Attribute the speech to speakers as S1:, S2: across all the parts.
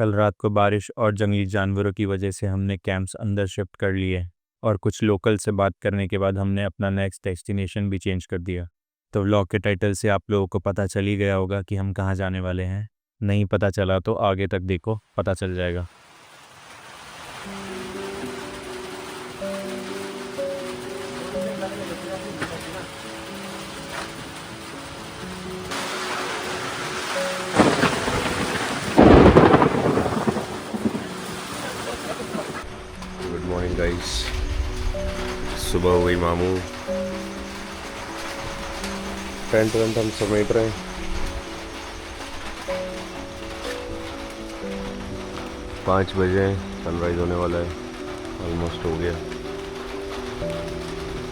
S1: कल रात को बारिश और जंगली जानवरों की वजह से हमने कैंप्स अंदर शिफ्ट कर लिए और कुछ लोकल से बात करने के बाद हमने अपना नेक्स्ट डेस्टिनेशन भी चेंज कर दिया। तो व्लॉग के टाइटल से आप लोगों को पता चल ही गया होगा कि हम कहाँ जाने वाले हैं। नहीं पता चला तो आगे तक देखो, पता चल जाएगा।
S2: गुड मॉर्निंग गाइस, सुबह हुई मामू। टेंट वेंट हम समेट रहे हैं। पाँच बजे सनराइज होने वाला है, ऑलमोस्ट हो गया।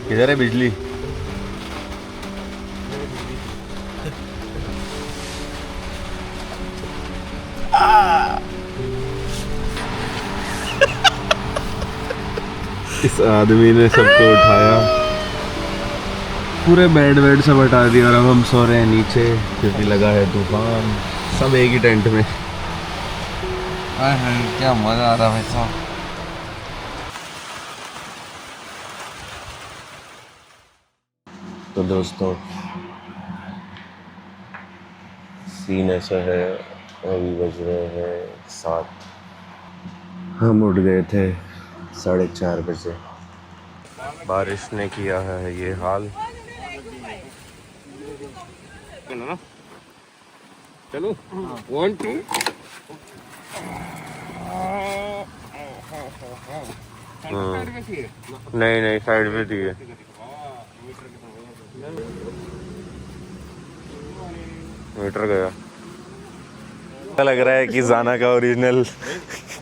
S2: किधर है बिजली? इस आदमी ने सबको उठाया, पूरे बेड वेड सब हटा दिया और अब हम सो रहे हैं नीचे क्योंकि लगा है तूफान। सब एक ही टेंट में।
S3: क्या मजा आ रहा है भाई साहब।
S2: तो दोस्तों सीन ऐसा है, अभी बज रहे हैं 7। हम उठ गए थे 4:30 बजे। बारिश ने किया है ये हाल। चलो 1 2। नहीं नहीं, साइड पे थी। मीटर गया। ऐसा लग रहा है कि जाना का ओरिजिनल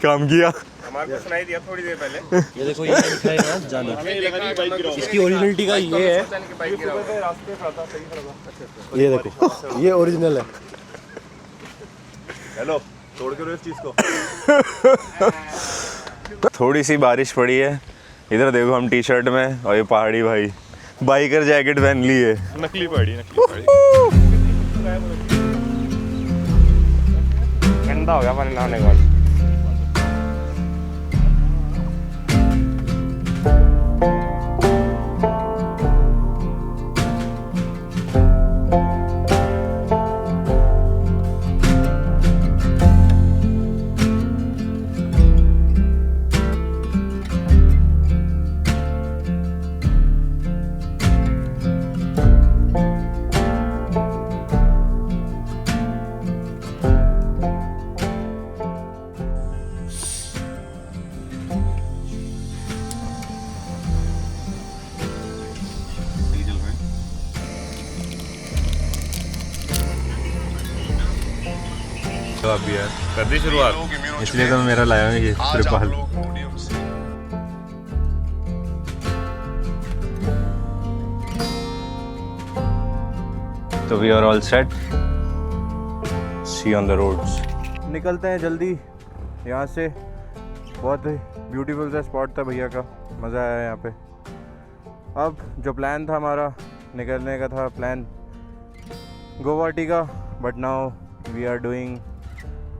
S2: काम किया। हमारे को सुनाई दिया थोड़ी देर पहले।
S3: ये देखो, ये लिखा है ना जाना। इसकी ओरिजिनलिटी का ये है। ये देखो, ये ओरिजिनल है।
S2: हेलो, तोड़ के इस चीज को। थोड़ी सी बारिश पड़ी है। इधर देखो, हम टी शर्ट में और ये पहाड़ी भाई बाइकर जैकेट पहन ली है। नकली पहाड़ी गंदा हो गया पानी नहाने के बाद।
S1: तो अभी यार कर दी शुरुआत, इसलिए तो मेरा लाया हूँ ये त्रिपाल। तो we are all set, see on the roads. निकलते हैं जल्दी यहाँ से। बहुत ब्यूटीफुल सा स्पॉट था भैया का, मज़ा आया यहाँ पे। अब जो प्लान था हमारा, निकलने का था प्लान गुवाहाटी का, but now we are doing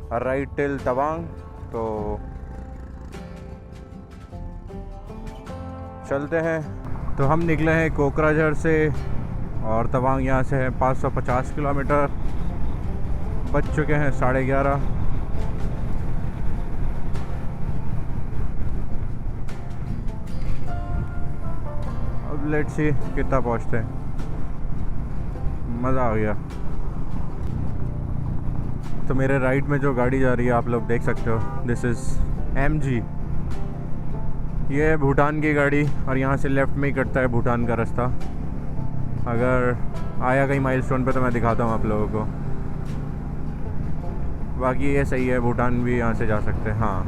S1: a ride till Tawang. तो चलते हैं। तो हम निकले हैं कोकराझार से और तवांग यहाँ से है 550 किलोमीटर। बज चुके हैं 11:30। अब लेट्स सी कितना पहुँचते हैं। मज़ा आ गया। तो मेरे राइट में जो गाड़ी जा रही है आप लोग देख सकते हो, दिस इज़ MG। ये है भूटान की गाड़ी और यहाँ से लेफ़्ट में ही कटता है भूटान का रास्ता। अगर आया कहीं माइलस्टोन पे तो मैं दिखाता हूँ आप लोगों को। बाकी ये सही है, भूटान भी यहाँ से जा सकते हैं। हाँ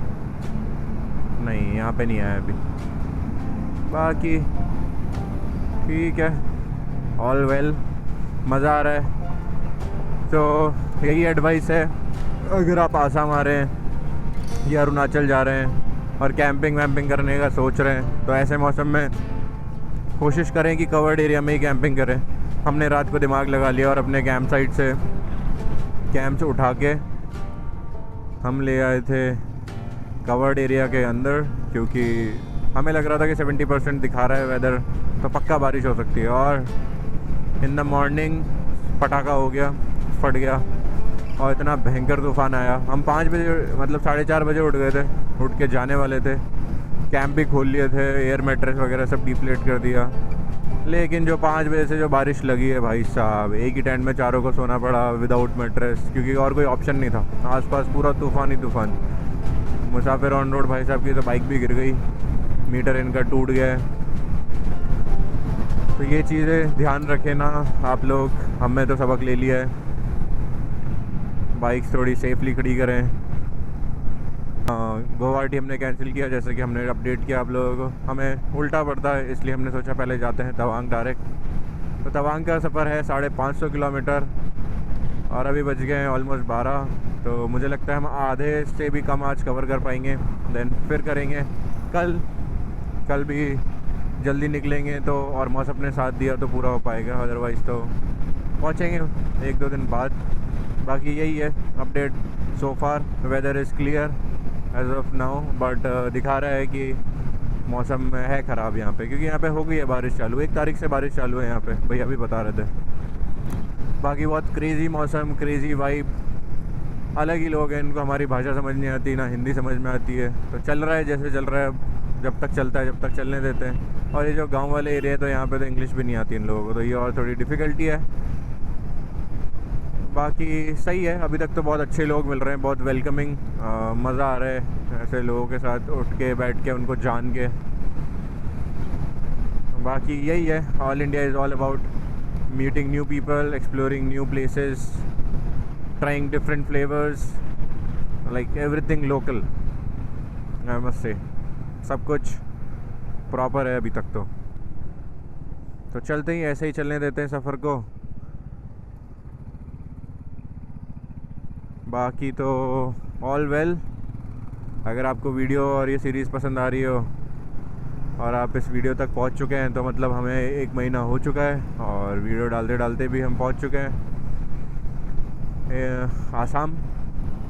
S1: नहीं, यहाँ पे नहीं आया अभी। बाकी ठीक है, ऑल वेल, मज़ा आ रहा है। तो यही एडवाइस है, अगर आप आसाम आ रहे हैं या अरुणाचल जा रहे हैं और कैंपिंग वैम्पिंग करने का सोच रहे हैं, तो ऐसे मौसम में कोशिश करें कि कवर्ड एरिया में ही कैंपिंग करें। हमने रात को दिमाग लगा लिया और अपने कैंप साइट से कैंप्स उठा के हम ले आए थे कवर्ड एरिया के अंदर, क्योंकि हमें लग रहा था कि 70% दिखा रहा है वेदर, तो पक्का बारिश हो सकती है। और इन द मॉर्निंग पटाखा हो गया, फट गया और इतना भयंकर तूफ़ान आया। हम 5 बजे मतलब 4:30 बजे उठ गए थे, उठ के जाने वाले थे, कैंप भी खोल लिए थे, एयर मैट्रेस वगैरह सब डिप्लेट कर दिया। लेकिन जो 5 बजे से जो बारिश लगी है भाई साहब, एक ही टेंट में चारों को सोना पड़ा विदाउट मैट्रेस, क्योंकि और कोई ऑप्शन नहीं था। आसपास पूरा तूफ़ान ही तूफ़ान। मुसाफिर ऑन रोड भाई साहब की तो बाइक भी गिर गई, मीटर इनका टूट गया है। तो ये चीज़ें ध्यान रखें ना आप लोग, हमने तो सबक ले लिया है, बाइक्स थोड़ी सेफली खड़ी करें। गुवाहाटी हमने कैंसिल किया, जैसे कि हमने अपडेट किया आप लोगों को। हमें उल्टा पड़ता है, इसलिए हमने सोचा पहले जाते हैं तवांग डायरेक्ट। तो तवांग का सफ़र है 550 किलोमीटर और अभी बज गए हैं ऑलमोस्ट 12। तो मुझे लगता है हम आधे से भी कम आज कवर कर पाएंगे, देन फिर करेंगे कल भी जल्दी निकलेंगे तो, और मौसम ने साथ दिया तो पूरा हो पाएगा, अदरवाइज़ तो पहुँचेंगे 1-2 दिन बाद। बाकी यही है update so far. Weather is clear as of now, but दिखा रहा है कि मौसम है ख़राब यहाँ पे, क्योंकि यहाँ पे हो गई है बारिश चालू, 1 तारीख से बारिश चालू है यहाँ पे, भैया भी बता रहे थे। बाकी बहुत क्रेज़ी मौसम, क्रेज़ी वाइब, अलग ही लोग हैं, इनको हमारी भाषा समझ नहीं आती, ना हिंदी समझ में आती है। तो चल रहा है जैसे चल रहा है, जब तक चलता है, जब तक चलने देते हैं। और ये जो गाँव वाले एरिया है तो यहाँ पे तो इंग्लिश भी नहीं आती इन लोगों को, तो ये और थोड़ी डिफ़िकल्टी है। बाकी सही है, अभी तक तो बहुत अच्छे लोग मिल रहे हैं, बहुत वेलकमिंग, मज़ा आ रहा है ऐसे लोगों के साथ उठ के बैठ के उनको जान के। बाकी यही है, all India is all about meeting new people, exploring new places, trying different flavours, like everything local. I must say सब कुछ प्रॉपर है अभी तक तो चलते ही ऐसे ही चलने देते हैं सफ़र को। बाकी तो ऑल वेल। अगर आपको वीडियो और ये सीरीज़ पसंद आ रही हो और आप इस वीडियो तक पहुंच चुके हैं तो मतलब हमें 1 महीना हो चुका है और वीडियो डालते डालते भी हम पहुंच चुके हैं आसाम।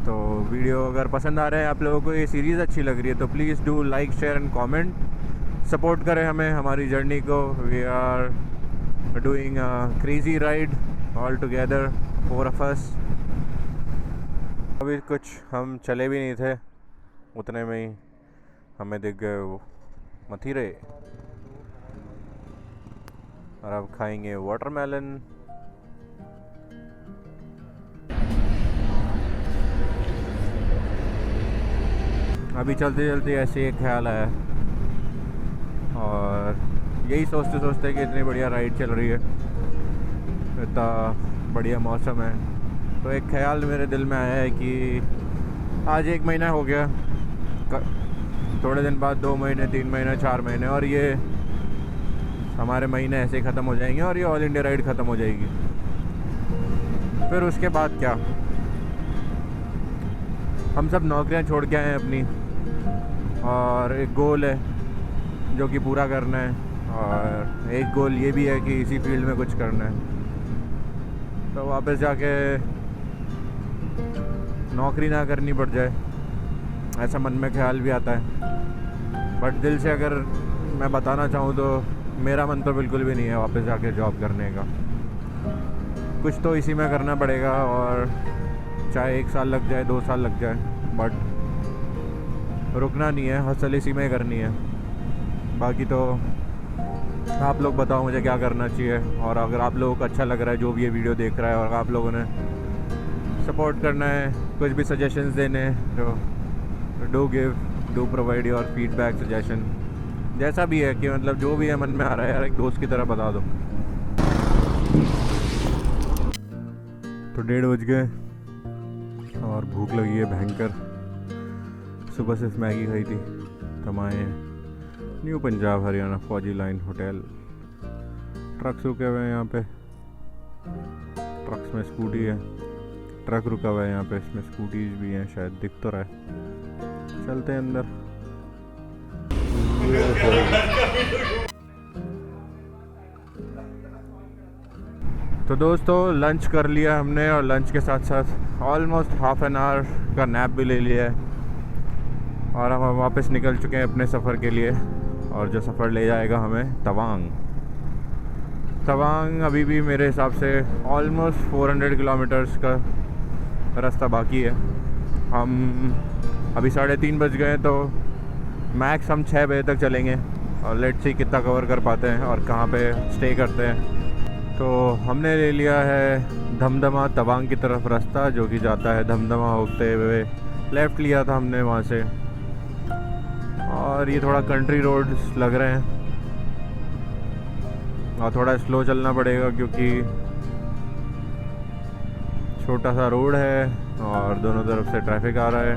S1: तो वीडियो अगर पसंद आ रहा है आप लोगों को, ये सीरीज़ अच्छी लग रही है, तो please do like share and comment, support करें हमें, हमारी जर्नी को। We are doing a crazy ride all together, 4 of us. अभी कुछ हम चले भी नहीं थे, उतने में ही हमें दिख गए वो मथुरे, और अब खाएंगे वाटरमेलन। अभी चलते चलते ऐसे एक ख्याल आया, और यही सोचते सोचते कि इतनी बढ़िया राइड चल रही है, इतना बढ़िया मौसम है, तो एक ख्याल मेरे दिल में आया है कि आज 1 महीना हो गया, थोड़े दिन बाद 2 महीने, 3 महीने, 4 महीने, और ये हमारे महीने ऐसे ही ख़त्म हो जाएंगे और ये ऑल इंडिया राइड ख़त्म हो जाएगी। फिर उसके बाद क्या, हम सब नौकरियां छोड़ के आए हैं अपनी, और एक गोल है जो कि पूरा करना है, और एक गोल ये भी है कि इसी फील्ड में कुछ करना है। तो वापस जाके नौकरी ना करनी पड़ जाए, ऐसा मन में ख्याल भी आता है। बट दिल से अगर मैं बताना चाहूँ तो मेरा मन तो बिल्कुल भी नहीं है वापस जाके जॉब करने का। कुछ तो इसी में करना पड़ेगा, और चाहे 1 साल लग जाए, 2 साल लग जाए, बट रुकना नहीं है, हसल इसी में करनी है। बाकी तो आप लोग बताओ मुझे क्या करना चाहिए, और अगर आप लोगों को अच्छा लग रहा है जो भी ये वीडियो देख रहा है, और आप लोगों ने सपोर्ट करना है, कुछ भी सजेशंस देने हैं, तो do provide your feedback, suggestion, जैसा भी है, कि मतलब जो भी है मन में आ रहा है यार, एक दोस्त की तरह बता दो। तो 1:30 बज गए और भूख लगी है भयंकर। सुबह सिर्फ मैगी खाई थी। तो आए हैं न्यू पंजाब हरियाणा फौजी लाइन होटल। ट्रक्स रुके हुए हैं यहाँ पे, ट्रक्स में स्कूटी है, ट्रक रुका हुआ है यहाँ पे, इसमें स्कूटीज भी हैं, शायद दिख तो रहा है। चलते हैं अंदर। तो दोस्तों लंच कर लिया हमने और लंच के साथ साथ ऑलमोस्ट हाफ एन आवर का नैप भी ले लिया है और हम वापस निकल चुके हैं अपने सफ़र के लिए। और जो सफ़र ले जाएगा हमें तवांग अभी भी मेरे हिसाब से ऑलमोस्ट 400 किलोमीटर्स का रास्ता बाकी है। हम अभी 3:30 बज गए तो मैक्स हम 6 बजे तक चलेंगे और लेट्स सी कितना कवर कर पाते हैं और कहाँ पे स्टे करते हैं। तो हमने ले लिया है धमदमा तवांग की तरफ रास्ता जो कि जाता है धमदमा होते हुए। लेफ़्ट लिया था हमने वहाँ से और ये थोड़ा कंट्री रोड्स लग रहे हैं और थोड़ा स्लो चलना पड़ेगा क्योंकि छोटा सा रोड है और दोनों तरफ से ट्रैफिक आ रहा है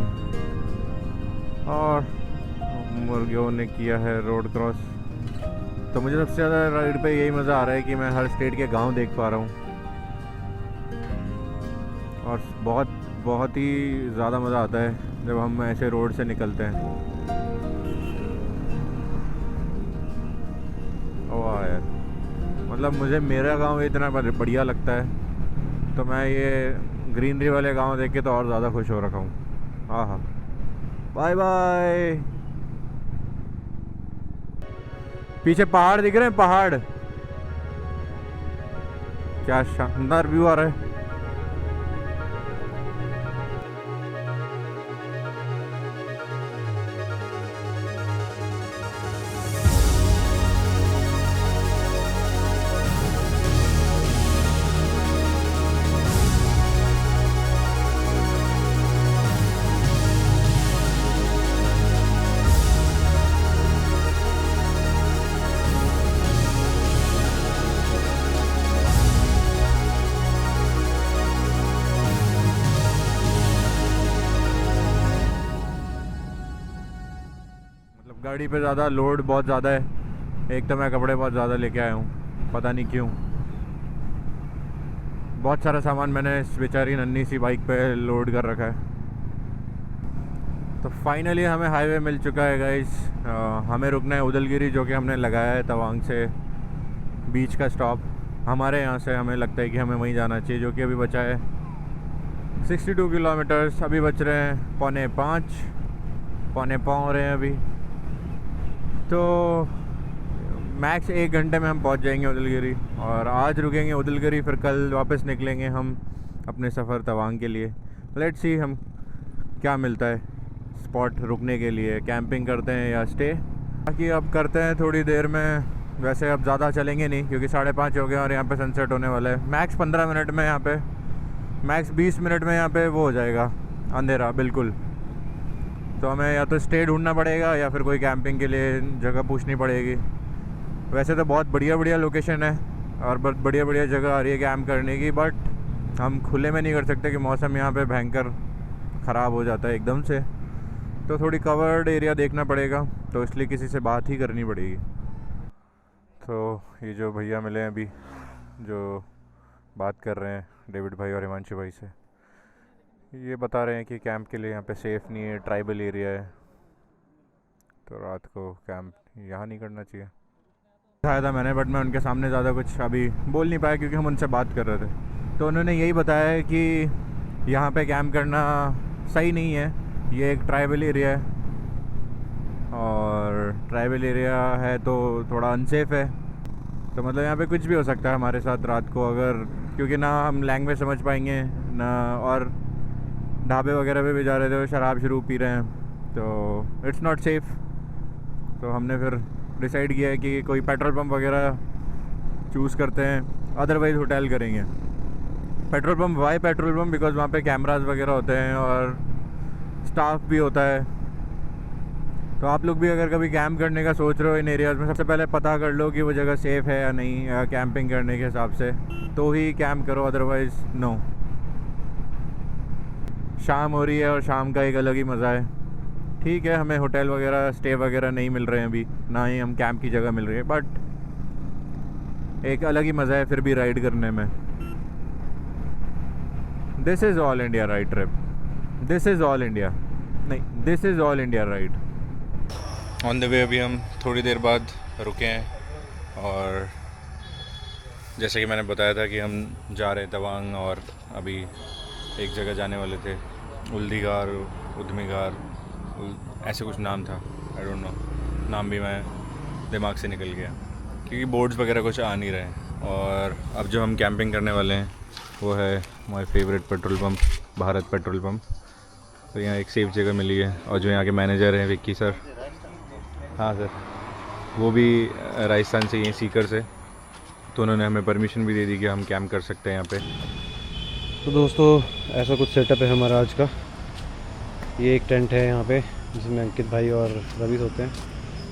S1: और मुर्गियों ने किया है रोड क्रॉस। तो मुझे सबसे ज़्यादा राइड पे यही मज़ा आ रहा है कि मैं हर स्टेट के गांव देख पा रहा हूँ और बहुत ही ज़्यादा मज़ा आता है जब हम ऐसे रोड से निकलते हैं। वाह यार, मतलब मुझे मेरा गांव इतना बढ़िया लगता है तो मैं ये ग्रीनरी वाले गांव देख के तो और ज़्यादा खुश हो रखा हूँ। हाँ हाँ, बाय बाय। पीछे पहाड़ दिख रहे हैं, पहाड़, क्या शानदार व्यू आ रहा है। गाड़ी पे ज़्यादा लोड बहुत ज़्यादा है। एक तो मैं कपड़े बहुत ज़्यादा लेके आया हूँ, पता नहीं क्यों। बहुत सारा सामान मैंने इस बेचारी नन्ही सी बाइक पे लोड कर रखा है। तो फाइनली हमें हाईवे मिल चुका है गाइस। हमें रुकना है उदलगिरी जो कि हमने लगाया है तवांग से बीच का स्टॉप। हमारे यहाँ से हमें लगता है कि हमें वहीं जाना चाहिए जो कि अभी बचा है 62 किलोमीटर्स। अभी बच रहे हैं 4:45, 4:45 हो रहे हैं अभी। तो मैक्स 1 घंटे में हम पहुंच जाएंगे उदलगिरी और आज रुकेंगे उदलगिरी, फिर कल वापस निकलेंगे हम अपने सफ़र तवांग के लिए। लेट्स सी हम क्या मिलता है स्पॉट रुकने के लिए, कैंपिंग करते हैं या स्टे। बाकी अब करते हैं थोड़ी देर में। वैसे अब ज़्यादा चलेंगे नहीं क्योंकि 5:30 हो गए और यहाँ पे सनसेट होने वाला है। मैक्स 15 मिनट में यहाँ पे, मैक्स 20 मिनट में यहाँ पे वो हो जाएगा अंधेरा बिल्कुल। तो हमें या तो स्टे ढूंढना पड़ेगा या फिर कोई कैंपिंग के लिए जगह पूछनी पड़ेगी। वैसे तो बहुत बढ़िया लोकेशन है और बहुत बढ़िया जगह आ रही है कैंप करने की, बट हम खुले में नहीं कर सकते कि मौसम यहाँ पे भयंकर ख़राब हो जाता है एकदम से। तो थोड़ी कवर्ड एरिया देखना पड़ेगा, तो इसलिए किसी से बात ही करनी पड़ेगी। तो ये जो भैया मिले हैं अभी जो बात कर रहे हैं डेविड भाई और हिमांशु भाई से, ये बता रहे हैं कि कैंप के लिए यहाँ पे सेफ़ नहीं है, ट्राइबल एरिया है, तो रात को कैंप यहाँ नहीं करना चाहिए। बताया था मैंने, बट मैं उनके सामने ज़्यादा कुछ अभी बोल नहीं पाया क्योंकि हम उनसे बात कर रहे थे। तो उन्होंने यही बताया है कि यहाँ पे कैंप करना सही नहीं है, ये एक ट्राइबल एरिया है और ट्राइबल एरिया है तो थोड़ा अनसेफ है। तो मतलब यहाँ पे कुछ भी हो सकता है हमारे साथ रात को, अगर क्योंकि ना हम लैंग्वेज समझ पाएंगे ना, और ढाबे वगैरह पे भी जा रहे थे शराब शरूब पी रहे हैं, तो इट्स नॉट सेफ़। तो हमने फिर डिसाइड किया है कि कोई पेट्रोल पंप वगैरह चूज़ करते हैं, अदरवाइज़ होटल करेंगे। Petrol pump, why petrol pump? Because वहाँ पे कैमरास वगैरह होते हैं और स्टाफ भी होता है। तो आप लोग भी अगर कभी कैंप करने का सोच रहे हो इन एरियाज़ में, सबसे पहले पता कर लो कि वो जगह सेफ़ है या नहीं, या कैंपिंग करने के हिसाब से तो ही कैंप करो, अदरवाइज़ नो। शाम हो रही है और शाम का एक अलग ही मज़ा है। ठीक है, हमें होटल वगैरह स्टे वगैरह नहीं मिल रहे हैं अभी, ना ही हम कैंप की जगह मिल रही है, बट एक अलग ही मज़ा है फिर भी राइड करने में। This is all India ride trip, this is all India, नहीं this is all India ride. On the way अभी हम थोड़ी देर बाद रुके हैं और जैसे कि मैंने बताया था कि हम जा रहे हैं तवांग और अभी एक जगह जाने वाले थे, उल्दीगार, उद्मीगार, ऐसे कुछ नाम था, आई डोंट नो, नाम भी मैं दिमाग से निकल गया क्योंकि बोर्ड्स वगैरह कुछ आ नहीं रहे। और अब जो हम कैंपिंग करने वाले हैं वो है my favourite petrol pump, Bharat petrol pump. तो यहाँ एक सेफ जगह मिली है और जो यहाँ के मैनेजर हैं विक्की सर, हाँ सर, वो भी राजस्थान से, यहीं सीकर से, तो उन्होंने हमें परमिशन भी दे दी कि हम कैंप कर सकते हैं यहाँ पे।
S3: तो दोस्तों ऐसा कुछ सेटअप है हमारा आज का। ये एक टेंट है यहाँ पे जिसमें अंकित भाई और रवि होते हैं,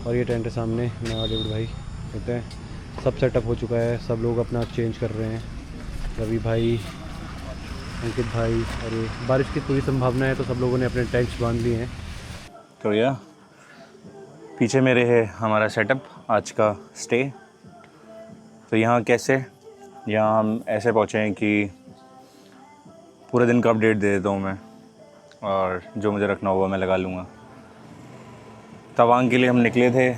S3: और ये टेंट है सामने मैं और डेविड भाई होते हैं। सब सेटअप हो चुका है, सब लोग अपना चेंज कर रहे हैं, रवि भाई, अंकित भाई, और ये बारिश की पूरी संभावना है तो सब लोगों ने अपने टेंट्स बांध लिए हैं।
S1: तो यह पीछे मेरे है हमारा सेटअप आज का स्टे। तो यहाँ कैसे, यहाँ हम ऐसे पहुँचे हैं कि पूरे दिन का अपडेट दे देता हूँ मैं, और जो मुझे रखना होगा मैं लगा लूँगा। तवांग के लिए हम निकले थे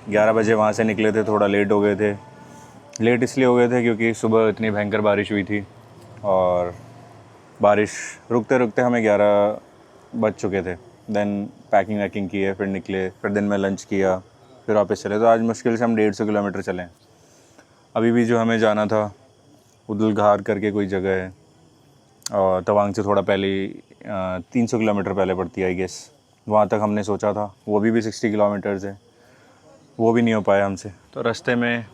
S1: 11 बजे, वहाँ से निकले थे, थोड़ा लेट हो गए थे। लेट इसलिए हो गए थे क्योंकि सुबह इतनी भयंकर बारिश हुई थी और बारिश रुकते रुकते हमें 11 बज चुके थे। देन पैकिंग वैकिंग की है, फिर निकले, फिर दिन में लंच किया, फिर वापस चले। तो आज मुश्किल से हम 150 किलोमीटर चले। अभी भी जो हमें जाना था उदलघार करके कोई जगह है, और तवांग से थोड़ा पहले 300 किलोमीटर पहले पड़ती है आई गेस, वहाँ तक हमने सोचा था। वो भी 60 किलोमीटर्स है, वो भी नहीं हो पाया हमसे। तो रास्ते में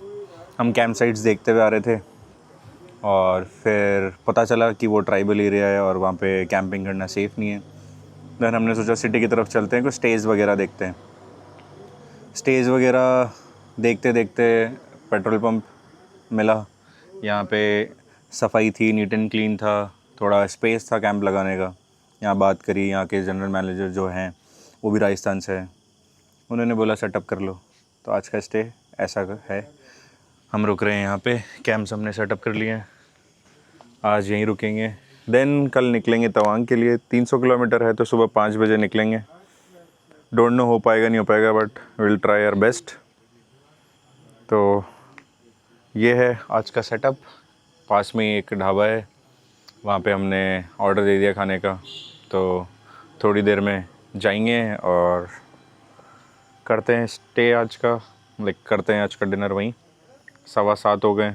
S1: हम कैंप साइट्स देखते हुए आ रहे थे और फिर पता चला कि वो ट्राइबल एरिया है और वहाँ पे कैंपिंग करना सेफ़ नहीं है। देन हमने सोचा सिटी की तरफ चलते हैं, कुछ स्टेज वगैरह देखते हैं। स्टेज वगैरह देखते देखते पेट्रोल पंप मिला, यहाँ पे सफाई थी, नीट एंड क्लीन था, थोड़ा स्पेस था कैंप लगाने का। यहाँ बात करी, यहाँ के जनरल मैनेजर जो हैं वो भी राजस्थान से हैं, उन्होंने बोला सेटअप कर लो। तो आज का स्टे ऐसा है, हम रुक रहे हैं यहाँ पे। कैंप्स हमने सेटअप कर लिए हैं, आज यहीं रुकेंगे। देन कल निकलेंगे तवांग के लिए। 300 किलोमीटर है तो सुबह 5 बजे निकलेंगे। डोंट नो हो पाएगा नहीं हो पाएगा, but will try our best. तो ये है आज का सेटअप। पास में एक ढाबा है, वहाँ पे हमने ऑर्डर दे दिया खाने का, तो थोड़ी देर में जाएंगे और करते हैं स्टे आज का, करते हैं आज का डिनर वहीं। 7:15 हो गए।